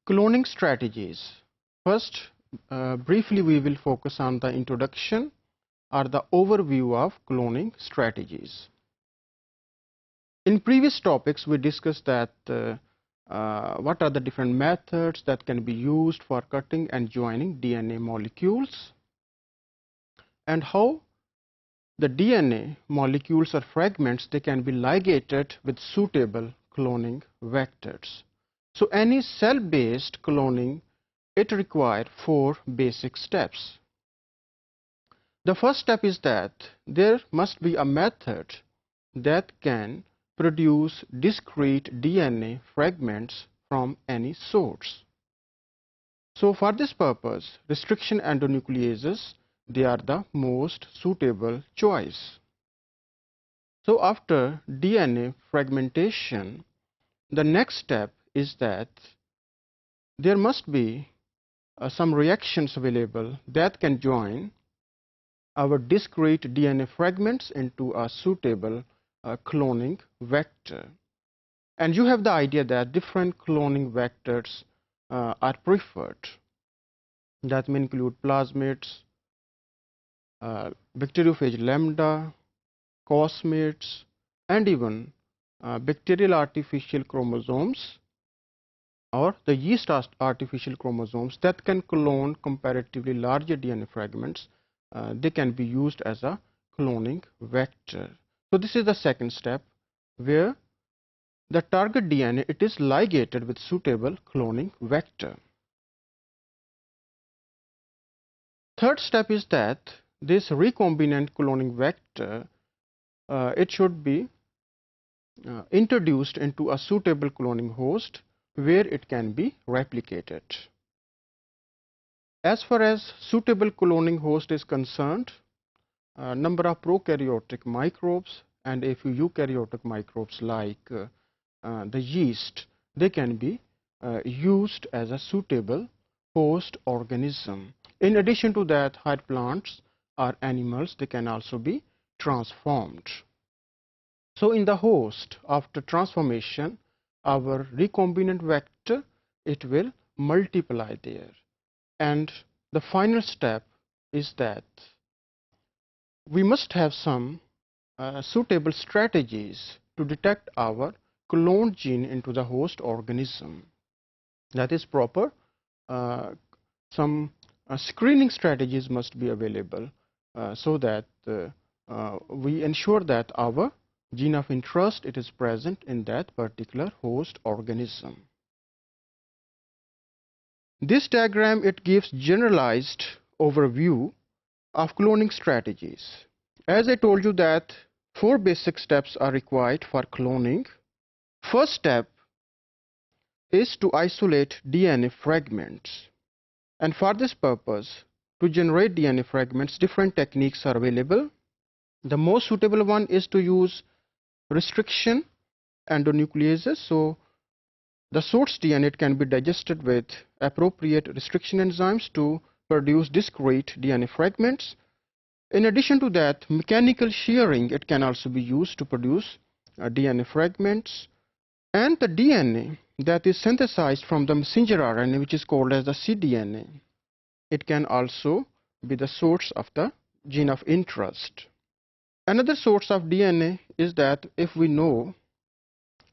Cloning strategies. First, briefly we will focus on the introduction or the overview of cloning strategies. In previous topics we discussed that what are the different methods that can be used for cutting and joining DNA molecules, and how the DNA molecules or fragments, they can be ligated with suitable cloning vectors. So any cell-based cloning, it requires 4 basic steps. The first step is that there must be a method that can produce discrete DNA fragments from any source. So for this purpose, restriction endonucleases, they are the most suitable choice. So after DNA fragmentation, the next step is that there must be some reactions available that can join our discrete DNA fragments into a suitable cloning vector. And you have the idea that different cloning vectors are preferred. That may include plasmids, bacteriophage lambda, cosmids, and even bacterial artificial chromosomes or the yeast artificial chromosomes that can clone comparatively larger DNA fragments. They can be used as a cloning vector. So this is the second step, where the target DNA, it is ligated with suitable cloning vector. Third step is that this recombinant cloning vector, it should be introduced into a suitable cloning host where it can be replicated. As far as suitable cloning host is concerned, number of prokaryotic microbes and a few eukaryotic microbes like the yeast, they can be used as a suitable host organism. In addition to that, higher plants or animals, they can also be transformed. So in the host, after transformation, our recombinant vector, it will multiply there. And the final step is that we must have some suitable strategies to detect our cloned gene into the host organism. That is proper. Some screening strategies must be available so that we ensure that our gene of interest, it is present in that particular host organism. This diagram, it gives generalized overview of cloning strategies. As I told you that 4 basic steps are required for cloning. First step is to isolate DNA fragments. And for this purpose, to generate DNA fragments, different techniques are available. The most suitable one is to use restriction endonucleases. So the source DNA, it can be digested with appropriate restriction enzymes to produce discrete DNA fragments. In addition to that, mechanical shearing, it can also be used to produce DNA fragments. And the DNA that is synthesized from the messenger RNA, which is called as the cDNA, it can also be the source of the gene of interest. Another source of DNA is that if we know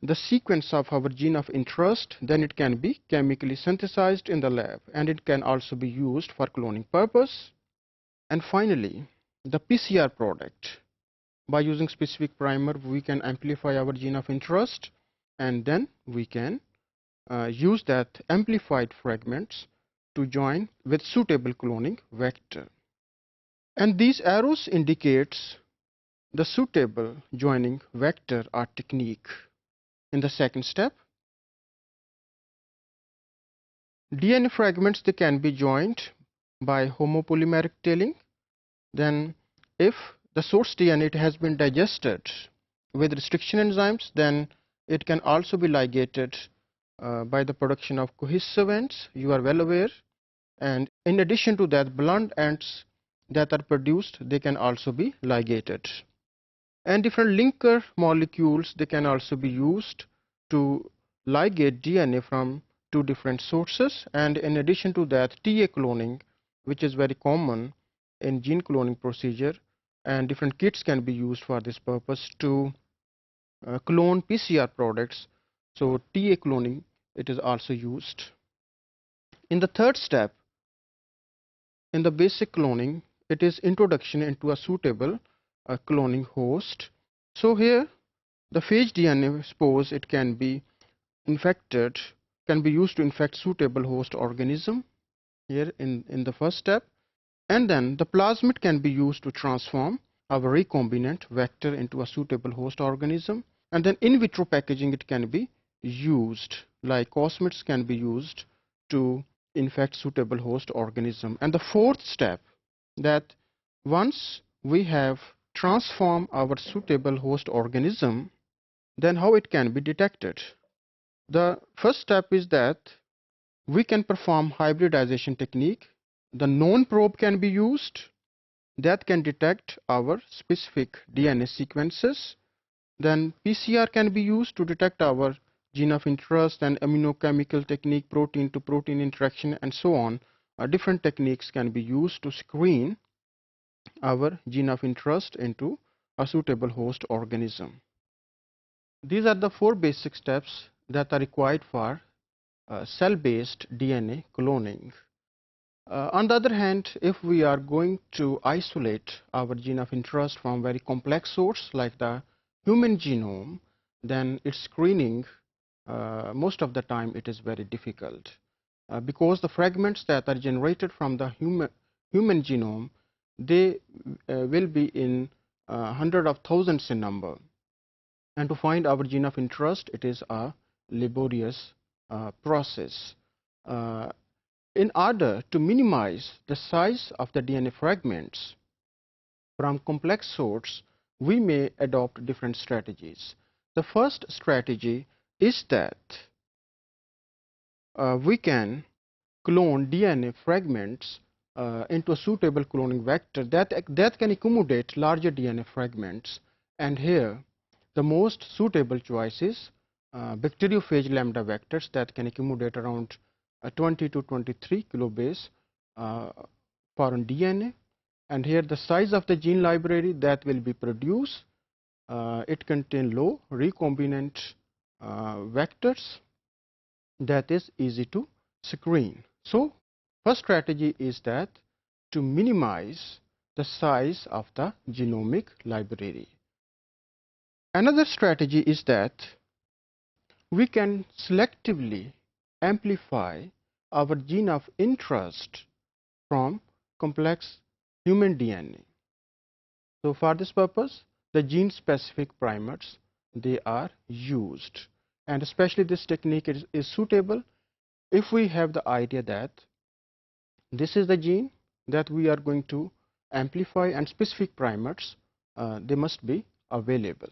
the sequence of our gene of interest, then it can be chemically synthesized in the lab, and it can also be used for cloning purpose. And finally, the PCR product. By using specific primer, we can amplify our gene of interest, and then we can use that amplified fragments to join with suitable cloning vector. And these arrows indicates the suitable joining vector or technique. In the second step, DNA fragments, they can be joined by homopolymeric tailing. Then if the source DNA, it has been digested with restriction enzymes, then it can also be ligated by the production of cohesive ends, you are well aware. And in addition to that, blunt ends that are produced, they can also be ligated. And different linker molecules, they can also be used to ligate DNA from two different sources, and in addition to that, TA cloning, which is very common in gene cloning procedure, and different kits can be used for this purpose to clone PCR products. So TA cloning, it is also used. In the third step, in the basic cloning, it is introduction into a suitable cloning host. So here the phage DNA, suppose it can be infected, can be used to infect suitable host organism here in the first step, and then the plasmid can be used to transform our recombinant vector into a suitable host organism, and then in vitro packaging it can be used, like cosmids can be used to infect suitable host organism. And the fourth step, that once we have transformed our suitable host organism, then how it can be detected. The first step is that we can perform hybridization technique. The known probe can be used that can detect our specific DNA sequences. Then PCR can be used to detect our gene of interest, and immunochemical technique, protein to protein interaction, and so on. Different techniques can be used to screen our gene of interest into a suitable host organism. These are the four basic steps that are required for cell-based DNA cloning. On the other hand, if we are going to isolate our gene of interest from very complex source like the human genome, then its screening, most of the time it is very difficult, because the fragments that are generated from the human genome, they will be in hundreds of thousands in number, and to find our gene of interest, it is a laborious process. In order to minimize the size of the DNA fragments from complex source, we may adopt different strategies. The first strategy is that we can clone DNA fragments into a suitable cloning vector that can accommodate larger DNA fragments. And here the most suitable choice is bacteriophage lambda vectors that can accommodate around 20 to 23 kilobase foreign DNA. And here the size of the gene library that will be produced, it contains low recombinant vectors that is easy to screen. So first strategy is that to minimize the size of the genomic library. Another strategy is that we can selectively amplify our gene of interest from complex human DNA. So for this purpose, the gene specific primers, they are used, and especially this technique is suitable if we have the idea that this is the gene that we are going to amplify, and specific primers they must be available.